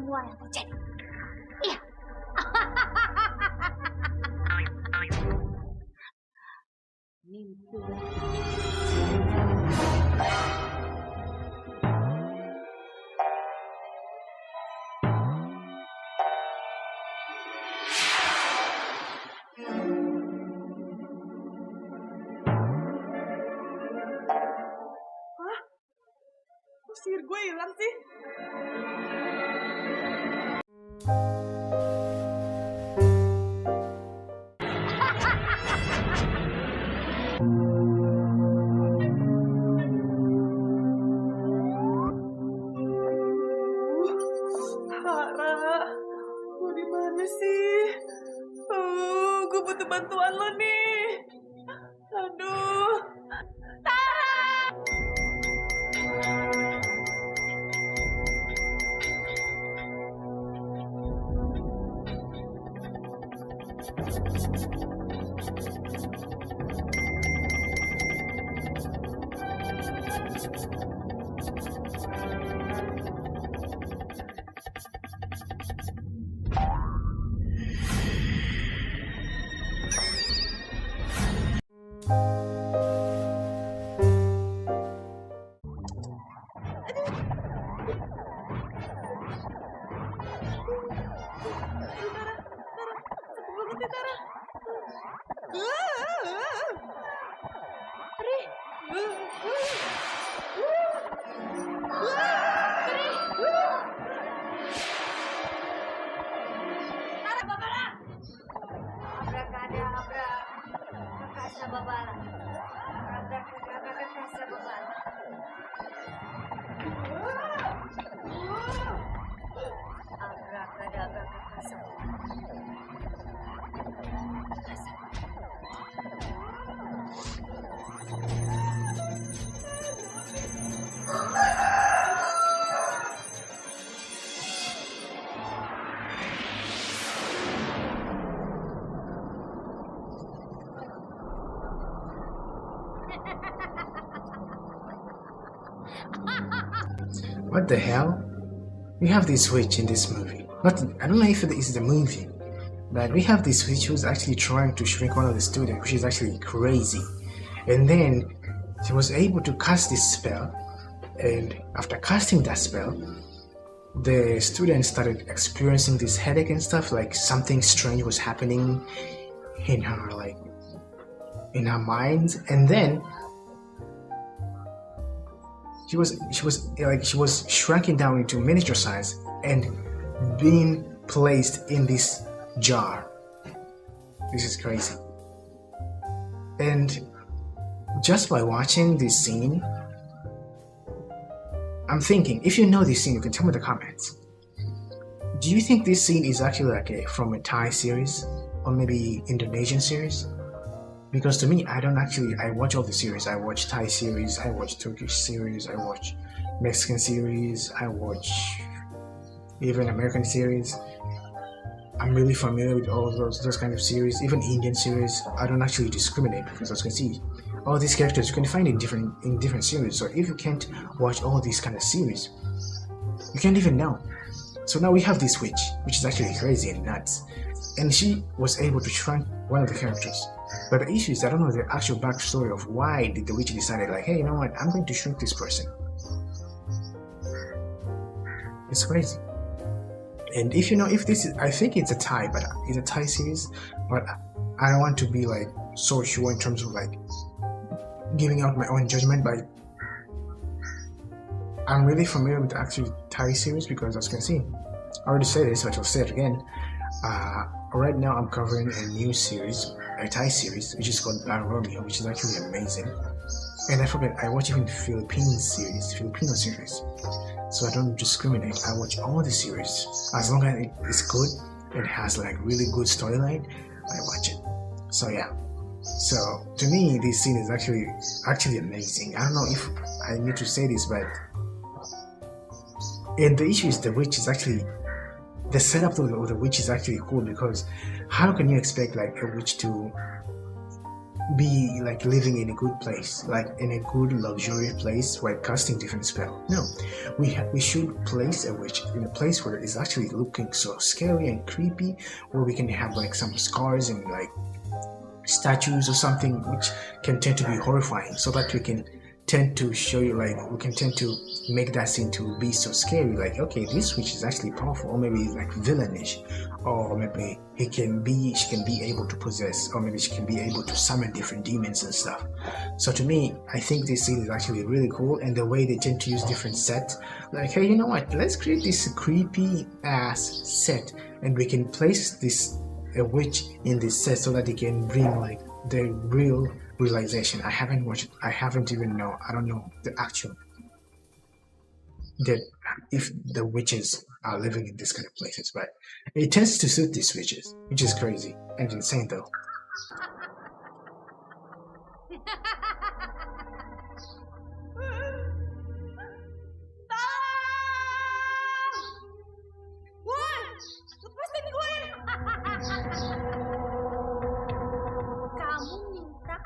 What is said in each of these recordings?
semua yang terjadi. Iya. Mimpi. Sihir gue hilang sih. Hara, lo di mana sih? Gue butuh bantuan lo nih. Aduh. What the hell? We have this witch in this movie. I don't know if it is the movie, but we have this witch who's actually trying to shrink one of the students, which is actually crazy. And then she was able to cast this spell, and after casting that spell, the student started experiencing this headache and stuff, like something strange was happening in her, like in her mind. And then she was shrinking down into miniature size and being placed in this jar. This is crazy. And just by watching this scene, I'm thinking, if you know this scene, you can tell me in the comments. Do you think this scene is actually like from a Thai series or maybe Indonesian series? Because to me, I watch all the series. I watch Thai series, I watch Turkish series, I watch Mexican series, I watch even American series. I'm really familiar with all those kind of series, even Indian series. I don't actually discriminate because as you can see, all these characters you can find in different series. So if you can't watch all these kind of series, you can't even know. So now we have this witch, which is actually crazy and nuts, and she was able to shrink one of the characters. But the issue is I don't know the actual backstory of why did the witch decided like, hey, you know what, I'm going to shrink this person. It's crazy. And if you know if this is, I think it's a Thai series, but I don't want to be like so sure in terms of like giving out my own judgment, but I'm really familiar with the actual Thai series because as you can see, I already said this, but I'll say it again. Right now I'm covering a new series, a Thai series, which is called Romeo, which is actually amazing. And I forget, I watch even Filipino series. So I don't discriminate. I watch all the series. As long as it's good, it has like really good storyline, I watch it. So yeah. So to me, this scene is actually amazing. I don't know if I need to say this, but and the issue is the witch is actually the setup of the witch is actually cool because how can you expect like a witch to be like living in a good place, like in a good luxurious place where casting different spell. No, we should place a witch in a place where it's actually looking so scary and creepy, where we can have like some scars and like statues or something which can tend to be horrifying, so that we can tend to show you, like we can tend to make that scene to be so scary, like okay, this witch is actually powerful, or maybe like villainish, or maybe she can be able to possess, or maybe she can be able to summon different demons and stuff. So to me, I think this scene is actually really cool, and the way they tend to use different sets, like hey, you know what, let's create this creepy ass set and we can place this a witch in this set so that they can bring like the real realization. I haven't watched it. I don't know the actual that if the witches are living in this kind of places, but it tends to suit these witches, which is crazy and insane though. Kamu minta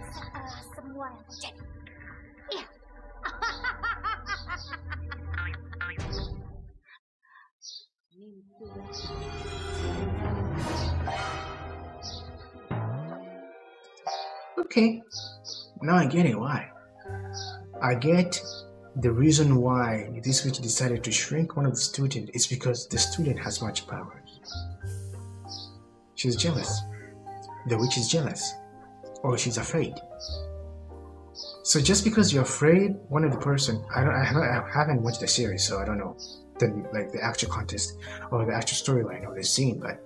setelah semua yang terjadi. Iya. Okay, now I get it. Why? I get the reason why this witch decided to shrink one of the students is because the student has much power. She's jealous. The witch is jealous, or she's afraid. So just because you're afraid, one of the person, I haven't watched the series, so I don't know the actual contest or the actual storyline of the scene, but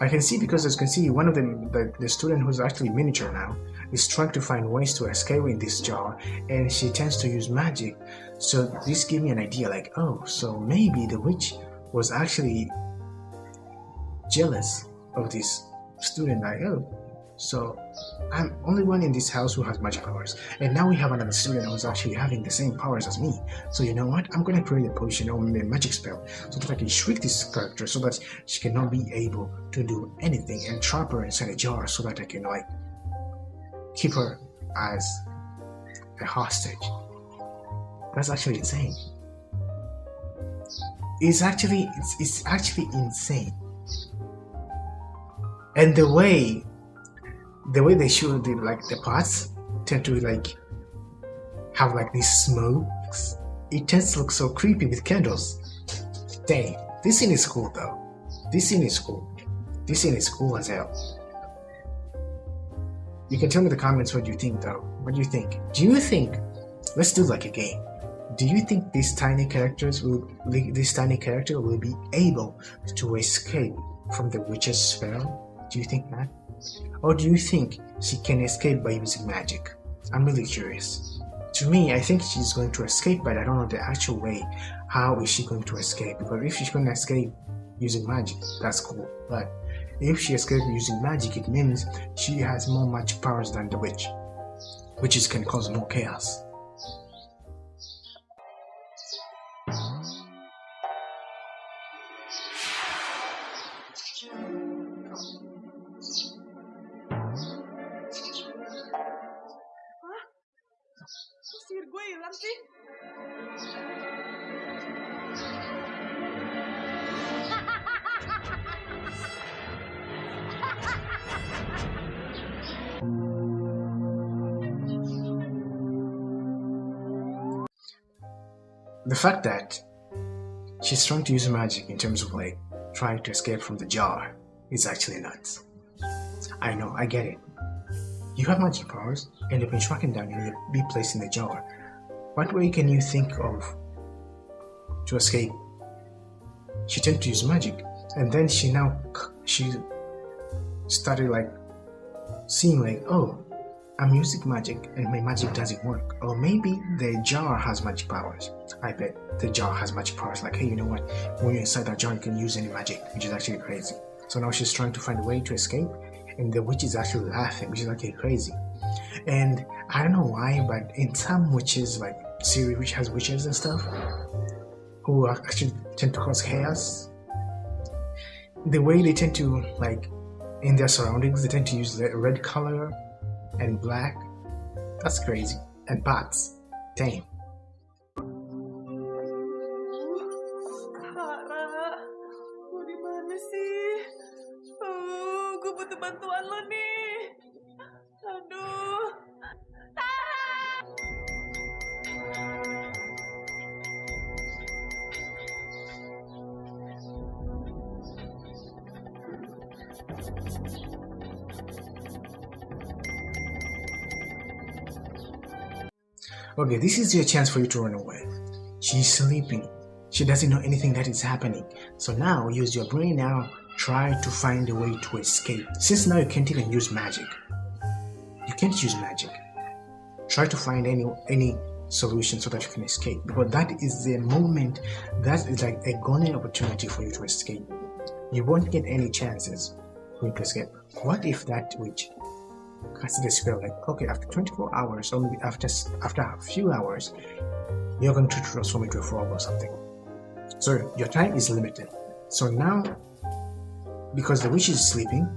I can see, because as you can see, one of them, the student who's actually miniature now, is trying to find ways to escape in this jar, and she tends to use magic. So this gave me an idea, like, oh, so maybe the witch was actually jealous of this student, like, oh, so I'm only one in this house who has magic powers, and now we have another student who's actually having the same powers as me. So you know what, I'm gonna create a potion or maybe a magic spell so that I can shrink this character so that she cannot be able to do anything, and trap her inside a jar so that I can like keep her as a hostage. That's actually insane. It's actually insane. And the way they show the parts tend to like have like these smokes. It tends to look so creepy with candles. Dang, this scene is cool though. This scene is cool. This scene is cool as hell. You can tell me in the comments what you think though. What do you think? Do you think, let's do like a game. Do you think this tiny character will be able to escape from the witch's spell? Do you think that? Or do you think she can escape by using magic? I'm really curious. To me, I think she's going to escape, but I don't know the actual way. How is she going to escape? Because if she's going to escape using magic, that's cool. But if she escapes using magic, it means she has more magic powers than the witch. Witches can cause more chaos. Sihir gue hilang sih. The fact that she's trying to use magic in terms of like trying to escape from the jar is actually nuts. I know, I get it. You have magic powers and you've been shrunken down and you'll be placed in the jar. What way can you think of to escape? She tended to use magic, and then she started like seeing like, oh, I'm using magic and my magic doesn't work. Or maybe the jar has magic powers. I bet the jar has magic powers, like, hey, you know what, when you're inside that jar you can use any magic, which is actually crazy. So now she's trying to find a way to escape, and the witch is actually laughing, which is actually crazy. And I don't know why, but in some witches, like series which has witches and stuff, who actually tend to cause chaos, the way they tend to like in their surroundings. They tend to use the red color and black. That's crazy. And bats. Damn. Hara, lu di mana sih? Gue butuh bantuan lo nih. Aduh. Okay, this is your chance for you to run away. She's sleeping. She doesn't know anything that is happening. So now use your brain now. Try to find a way to escape. Since now you can't even use magic. You can't use magic. Try to find any solution so that you can escape. Because that is the moment, that is like a golden opportunity for you to escape. You won't get any chances for you to escape. What if that witch casted a spell like, okay, after 24 hours or maybe after a few hours, you're going to transform into a frog or something. So your time is limited. So now, because the witch is sleeping,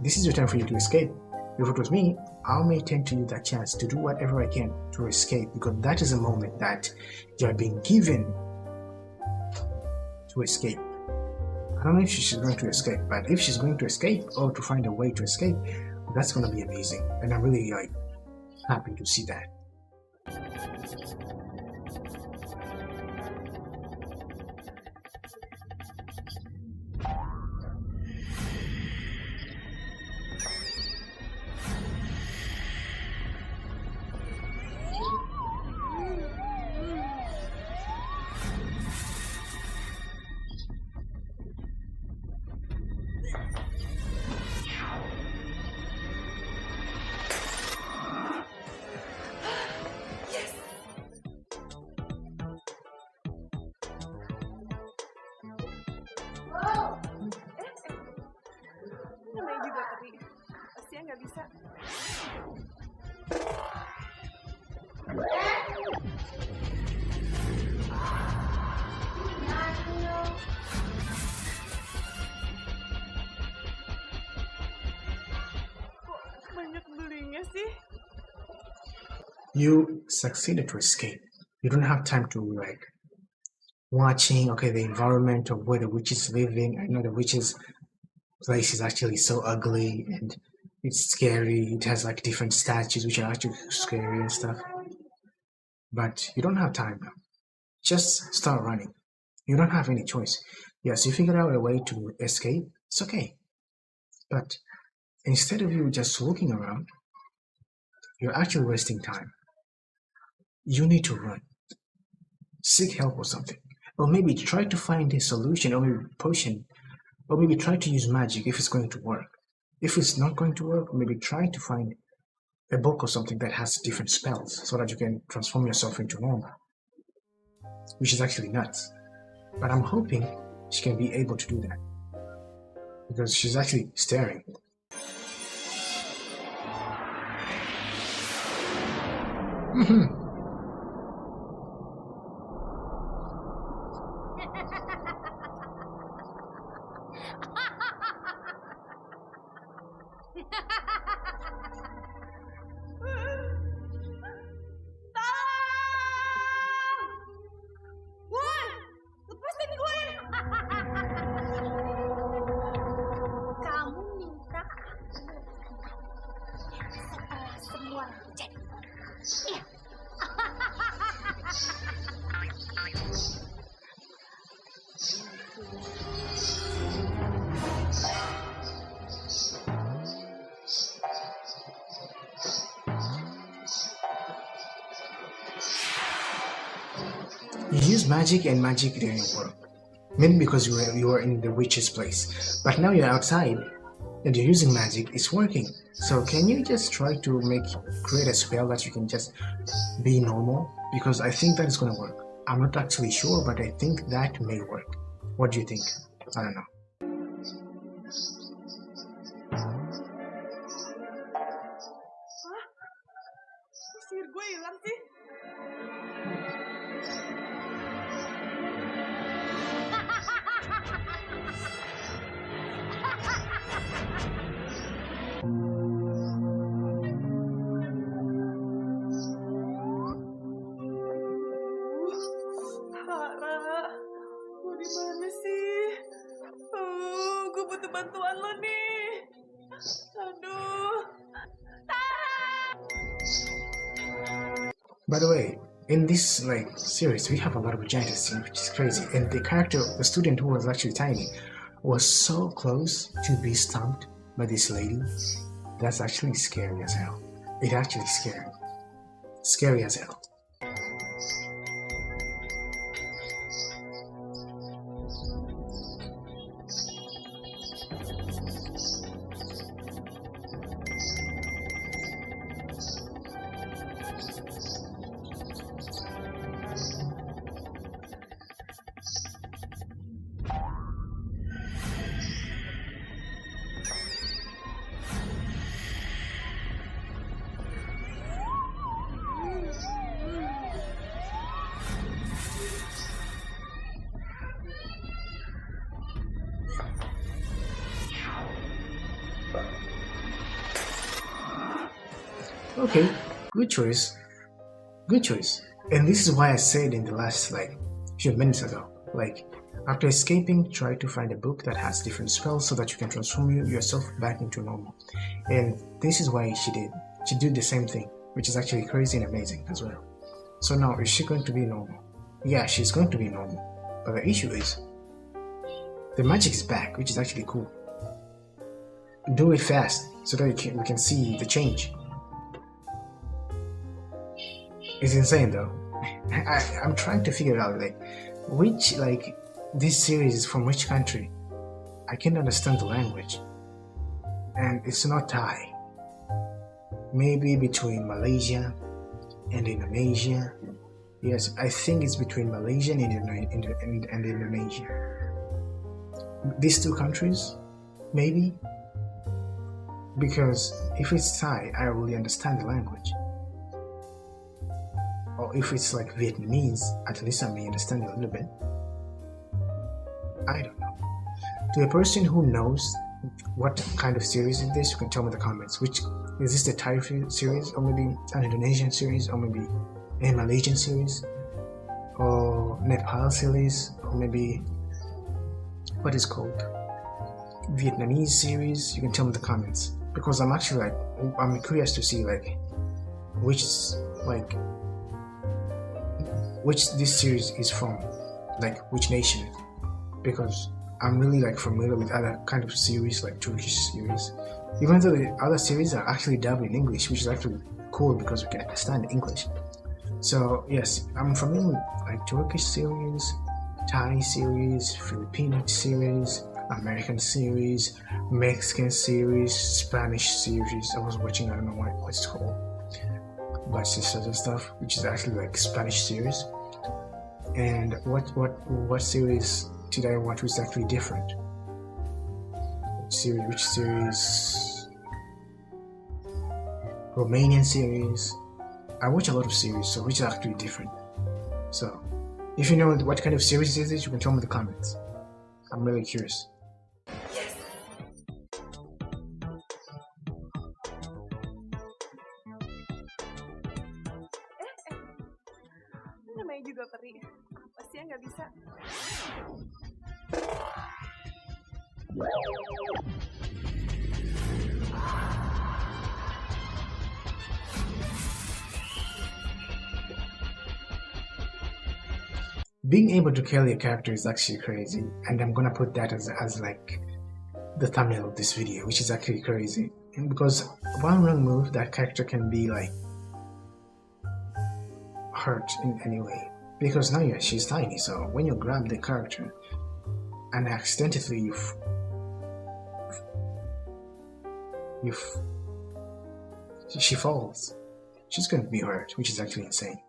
this is your time for you to escape. If it was me, I may tend to use that chance to do whatever I can to escape, because that is a moment that you are being given to escape. I don't know if she's going to escape, but if she's going to escape or to find a way to escape, that's going to be amazing. And I'm really happy to see that. Namanya juga tapi pastinya nggak bisa. Kok banyak belingnya sih? You succeeded to escape. You don't have time to watching the environment of where the witch is living. I know the witch's place is actually so ugly and it's scary. It has different statues which are actually scary and stuff. But you don't have time now. Just start running. You don't have any choice. Yes, you figured out a way to escape. It's okay. But instead of you just looking around, you're actually wasting time. You need to run. Seek help or something. Or maybe try to find a solution, or maybe potion, or maybe try to use magic if it's going to work. If it's not going to work, maybe try to find a book or something that has different spells so that you can transform yourself into normal. Which is actually nuts. But I'm hoping she can be able to do that. Because she's actually staring. Kamu minta setelah semua jadi. Iya. You use magic and magic didn't work. Maybe because you were in the witch's place. But now you're outside and you're using magic, it's working. So can you just try to create a spell that you can just be normal? Because I think that is going to work. I'm not actually sure, but I think that may work. What do you think? I don't know. Hah? Sihir gue hilang sih? di mana sih? Gue butuh bantuan lo nih. Aduh. By the way, in this series, we have a lot of giantess, which is crazy. And the character, the student who was actually tiny, was so close to be stomped by this lady. That's actually scary as hell. It actually scary as hell. Okay, good choice. Good choice. And this is why I said in the last few minutes ago, after escaping, try to find a book that has different spells so that you can transform yourself back into normal. And this is why she did. She did the same thing, which is actually crazy and amazing as well. So now, is she going to be normal? Yeah, she's going to be normal. But the issue is, the magic is back, which is actually cool. Do it fast so that we can see the change. It's insane though. I'm trying to figure out which this series is from which country. I can't understand the language, and it's not Thai. Maybe between Malaysia and Indonesia. Yes, I think it's between Malaysia and Indonesia. These two countries, maybe. Because if it's Thai, I really understand the language. Or if it's Vietnamese, at least I may understand a little bit. I don't know. To a person who knows what kind of series is this, you can tell me in the comments. Which is this, the Thai series, or maybe an Indonesian series, or maybe a Malaysian series, or Nepal series, or maybe what is called Vietnamese series? You can tell me in the comments, because I'm actually I'm curious to see which this series is from, which nation, because I'm really familiar with other kind of series like Turkish series, even though the other series are actually dubbed in English, which is actually cool because we can understand English. So yes, I'm familiar with Turkish series, Thai series, Filipino series, American series, Mexican series, Spanish series. I was watching, I don't know what it's called, by sisters and stuff, which is actually Spanish series. And what series did I watch was actually different? Which series? Romanian series. I watch a lot of series, so which is actually different. So if you know what kind of series it is, you can tell me in the comments. I'm really curious. Namanya juga peri. Apa sih yang nggak bisa? Being able to kill your character is actually crazy, and I'm gonna put that as the thumbnail of this video, which is actually crazy. And because one wrong move, that character can be hurt in any way. Because now she's tiny, so when you grab the character and accidentally she falls, she's going to be hurt, which is actually insane.